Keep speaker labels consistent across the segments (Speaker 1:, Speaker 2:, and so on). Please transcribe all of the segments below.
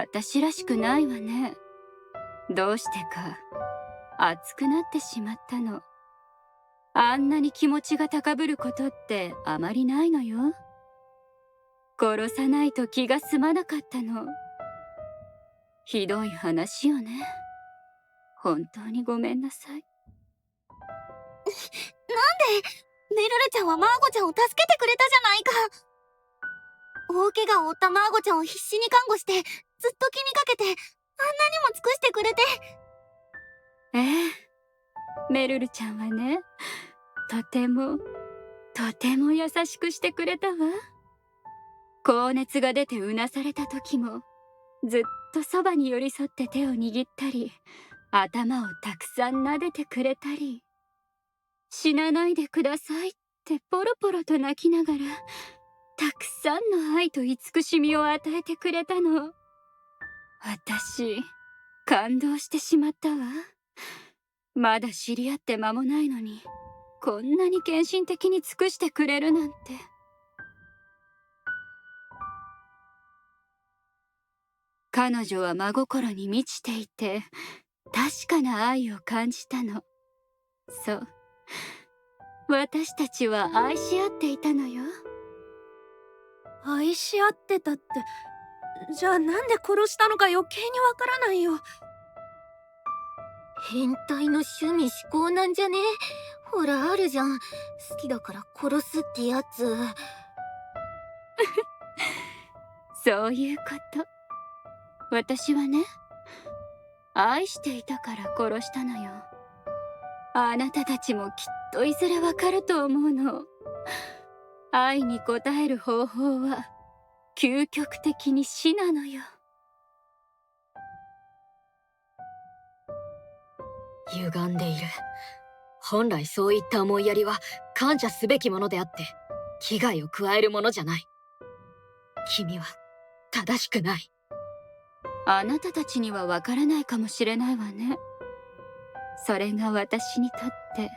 Speaker 1: 私らしくないわね。どうしてか熱くなってしまったの。あんなに気持ちが高ぶることってあまりないのよ。殺さないと気が済まなかったの。ひどい話よね。本当にごめんなさい。
Speaker 2: なんでメルルちゃんはマーゴちゃんを助けてくれたじゃないか。大怪我を負ったマーゴちゃんを必死に看護してずっと気にかけてあんなにも尽くしてくれて。
Speaker 1: ええ、メルルちゃんはね、とても優しくしてくれたわ。高熱が出てうなされた時もずっとそばに寄り添って手を握ったり、頭をたくさん撫でてくれたり、死なないでくださいってポロポロと泣きながらたくさんの愛と慈しみを与えてくれたの。私感動してしまったわ。まだ知り合って間もないのにこんなに献身的に尽くしてくれるなんて。彼女は真心に満ちていて確かな愛を感じたの。そう、私たちは愛し合っていたのよ。
Speaker 2: 愛し合ってたって、じゃあなんで殺したのか余計にわからないよ。変態の趣味嗜好なんじゃね？ほらあるじゃん、好きだから殺すってやつ。
Speaker 1: そういうこと。私はね、愛していたから殺したのよ。あなたたちもきっといずれわかると思うの。愛に応える方法は究極的に死なのよ。
Speaker 3: 歪んでいる。本来そういった思いやりは感謝すべきものであって危害を加えるものじゃない。君は正しくない。
Speaker 1: あなたたちにはわからないかもしれないわね。それが私にとって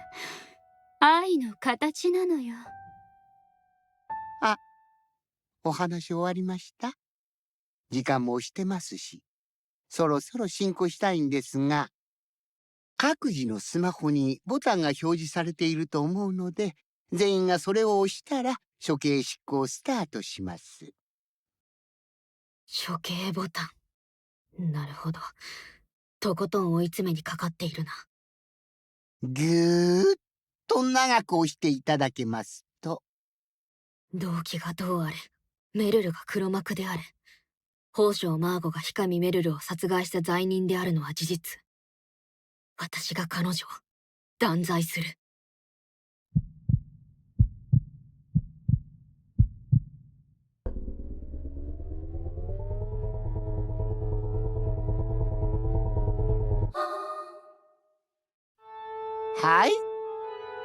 Speaker 1: 愛の形なのよ。
Speaker 4: あ、お話終わりました？時間も押してますし、そろそろ進行したいんですが、各自のスマホにボタンが表示されていると思うので、全員がそれを押したら処刑執行スタートします。
Speaker 3: 処刑ボタン。なるほど。とことん追い詰めにかかっているな。
Speaker 4: ぐーっと長く押していただけますと。
Speaker 3: 動機がどうあれ、メルルが黒幕であれ、宝生マーゴがヒカミメルルを殺害した罪人であるのは事実。私が彼女を断罪する。
Speaker 4: はい。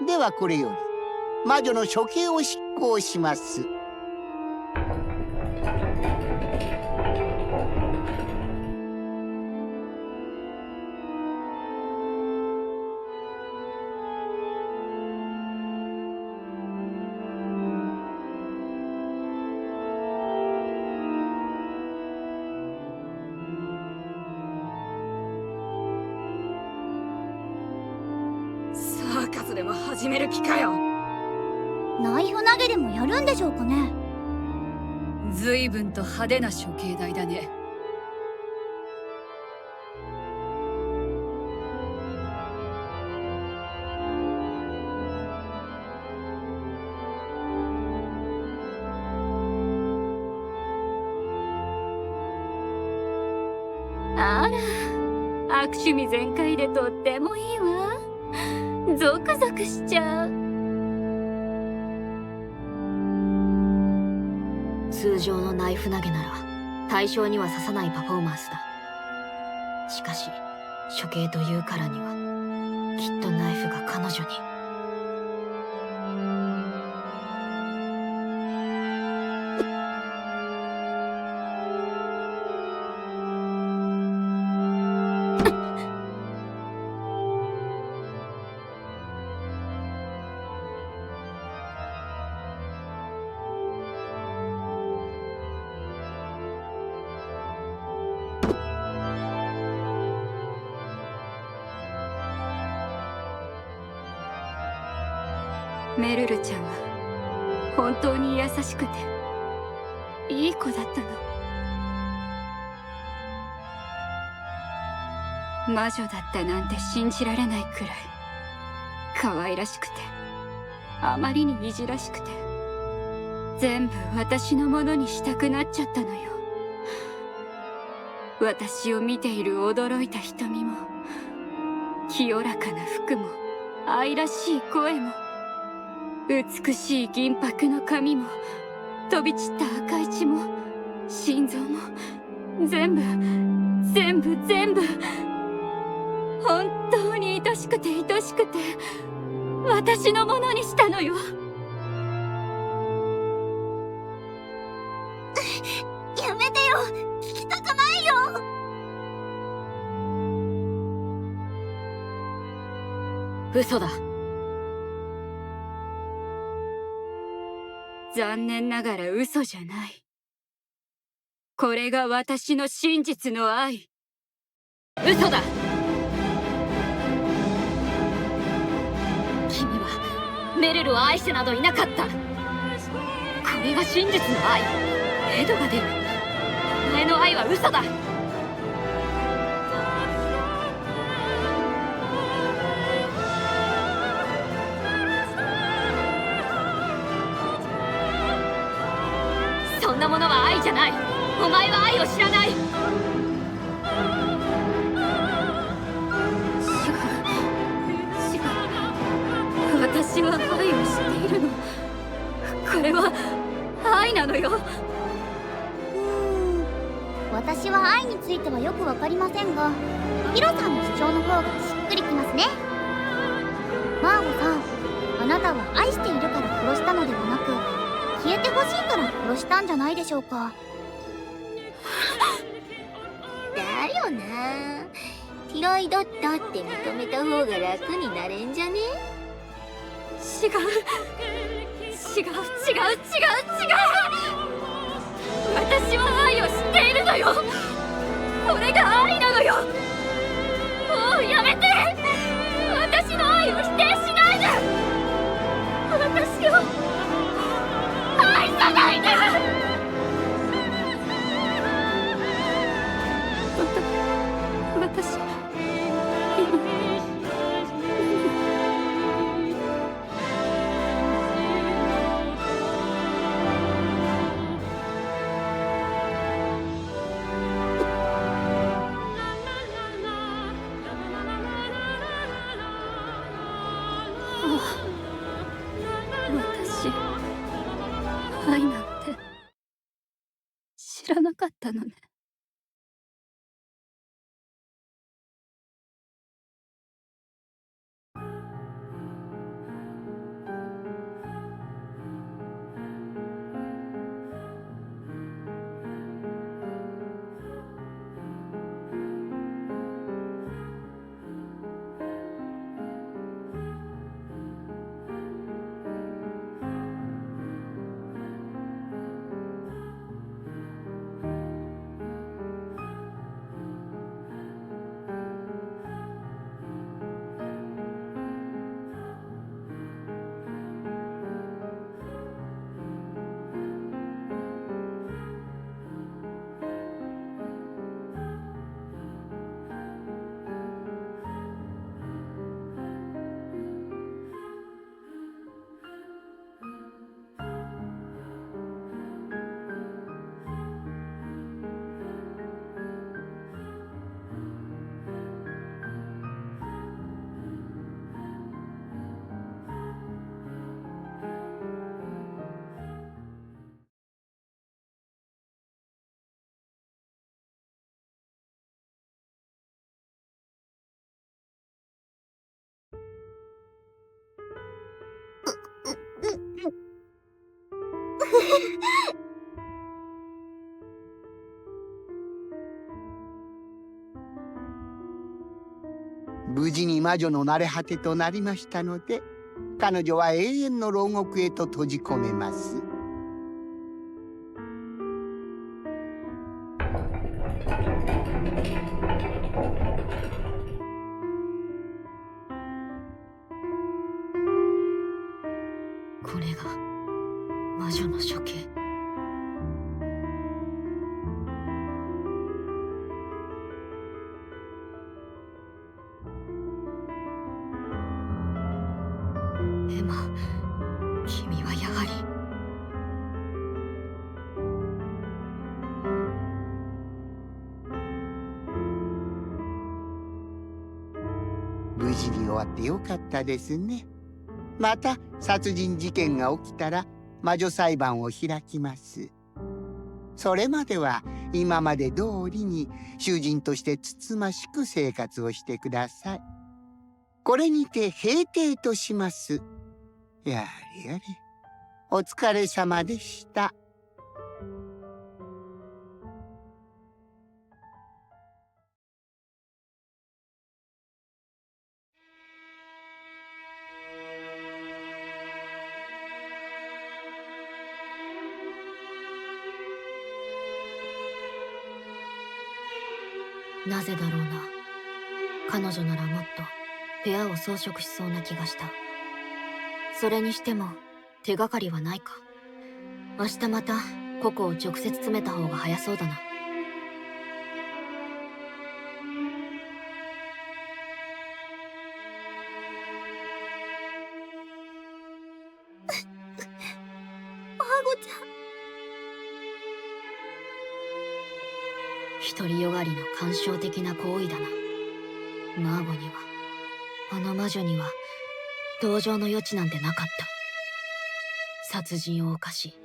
Speaker 4: ではこれより魔女の処刑を執行します。
Speaker 3: サーカスでも始める気かよ。
Speaker 2: ナイフ投げでもやるんでしょうかね。
Speaker 1: 随分と派手な処刑台だね。あら、悪趣味全開でとってもいいわ。ゾクゾクしちゃう。
Speaker 3: 通常のナイフ投げなら対象には刺さないパフォーマンスだ。しかし処刑というからにはきっとナイフが彼女に。
Speaker 1: メルルちゃんは本当に優しくていい子だったの。魔女だったなんて信じられないくらい可愛らしくて、あまりにいじらしくて、全部私のものにしたくなっちゃったのよ。私を見ている驚いた瞳も、清らかな服も、愛らしい声も、美しい銀箔の髪も、飛び散った赤い血も、心臓も、全部本当に愛しくて愛しくて、私のものにしたのよ。
Speaker 2: やめてよ、聞きたくないよ。
Speaker 3: 嘘だ。
Speaker 1: 残念ながら嘘じゃない。これが私の真実の愛。
Speaker 3: 嘘だ。君はメルルを愛してなどいなかった。これが真実の愛。ヘドが出る。お前の愛は嘘だ。そんなものは愛じゃない。お前は愛を知らない。
Speaker 1: 違う。私は愛を知っているの。これは愛なのよ。
Speaker 2: 私は愛についてはよくわかりませんが、ヒロさんの主張の方がしっくりきますね。マーゴさん、あなたは愛しているから殺したのではなく、消えてほしいから殺したんじゃないでしょうか。だよな。嫌いだったって認めた方が楽になれんじゃね。
Speaker 1: 違う。私は愛を知っているのよ。これが愛なのよ。もうやめて。私の愛を否定しないで。私を愛さないで。私愛なんて知らなかったのね。
Speaker 4: 無事に魔女の慣れ果てとなりましたので、彼女は永遠の牢獄へと閉じ込めます。
Speaker 3: マ、君はやはり。
Speaker 4: 無事に終わってよかったですね。また殺人事件が起きたら魔女裁判を開きます。それまでは今まで通りに囚人としてつつましく生活をしてください。これにて閉廷とします。やれやれ、お疲れ様でした。
Speaker 3: なぜだろうな。彼女ならもっと部屋を装飾しそうな気がした。それにしても手がかりはないか。明日またココを直接詰めた方が早そうだな。
Speaker 2: マーゴちゃん。
Speaker 3: 独りよがりの感傷的な行為だな。マーゴには、あの魔女には同情の余地なんてなかった。殺人を犯し、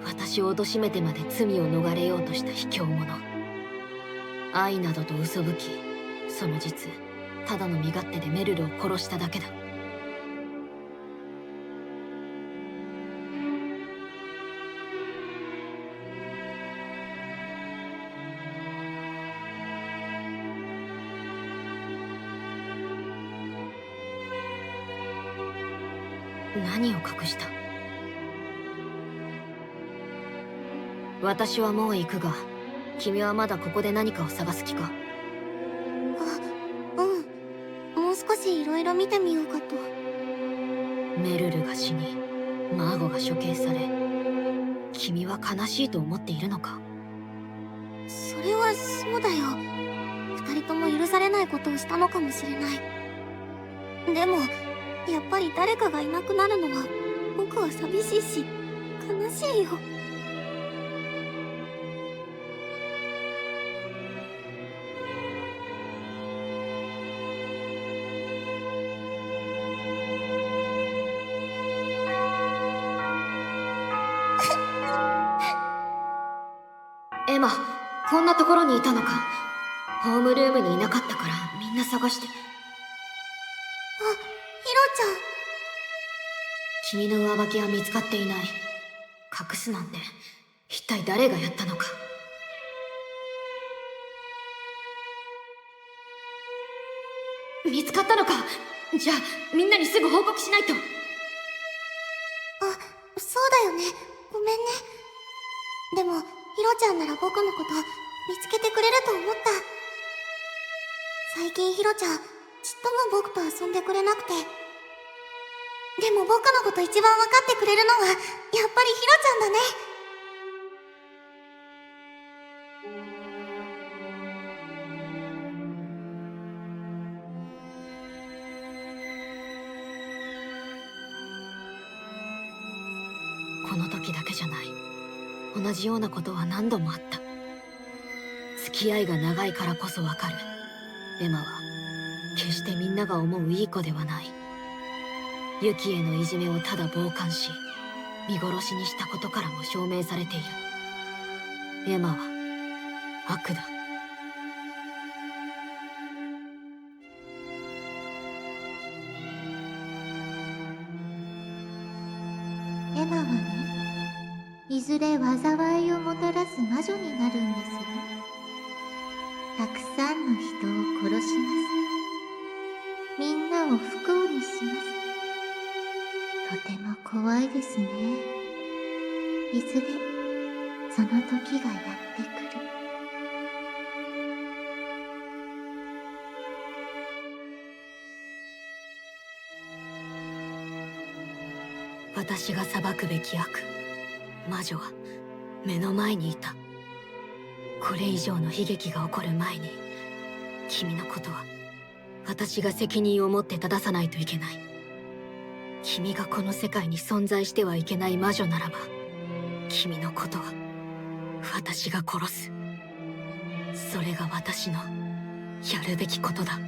Speaker 3: 私を貶めてまで罪を逃れようとした卑怯者。愛などと嘘吹き、その実ただの身勝手でメルルを殺しただけだ。何を隠した？私はもう行くが、君はまだここで何かを探す気か？
Speaker 2: もう少しいろいろ見てみようかと。
Speaker 3: メルルが死に、マーゴが処刑され、君は悲しいと思っているのか？
Speaker 2: それはそうだよ。二人とも許されないことをしたのかもしれない。でもやっぱり誰かがいなくなるのは僕は寂しいし悲しいよ。
Speaker 3: エマ、こんなところにいたのか。ホームルームにいなかったからみんな探して。
Speaker 2: ヒロちゃん。
Speaker 3: 君の上履きは見つかっていない。隠すなんて一体誰がやったのか。見つかったのか。じゃあみんなにすぐ報告しないと。
Speaker 2: そうだよね。ごめんね。でもヒロちゃんなら僕のこと見つけてくれると思った。最近ヒロちゃんちっとも僕と遊んでくれなくて。でも僕のこと一番分かってくれるのはやっぱりヒロちゃんだね。
Speaker 3: この時だけじゃない。同じようなことは何度もあった。付き合いが長いからこそわかる。エマは決してみんなが思ういい子ではない。ユキへのいじめをただ傍観し見殺しにしたことからも証明されている。エマは悪だ。
Speaker 5: エマはね、いずれ災いをもたらす魔女になるんですよ。たくさんの人を殺します。みんなを不幸にします。とても怖いですね。いずれその時がやってくる。
Speaker 3: 私が裁くべき悪、魔女は目の前にいた。これ以上の悲劇が起こる前に君のことは私が責任を持って正さないといけない。君がこの世界に存在してはいけない魔女ならば、君のことは私が殺す。それが私のやるべきことだ。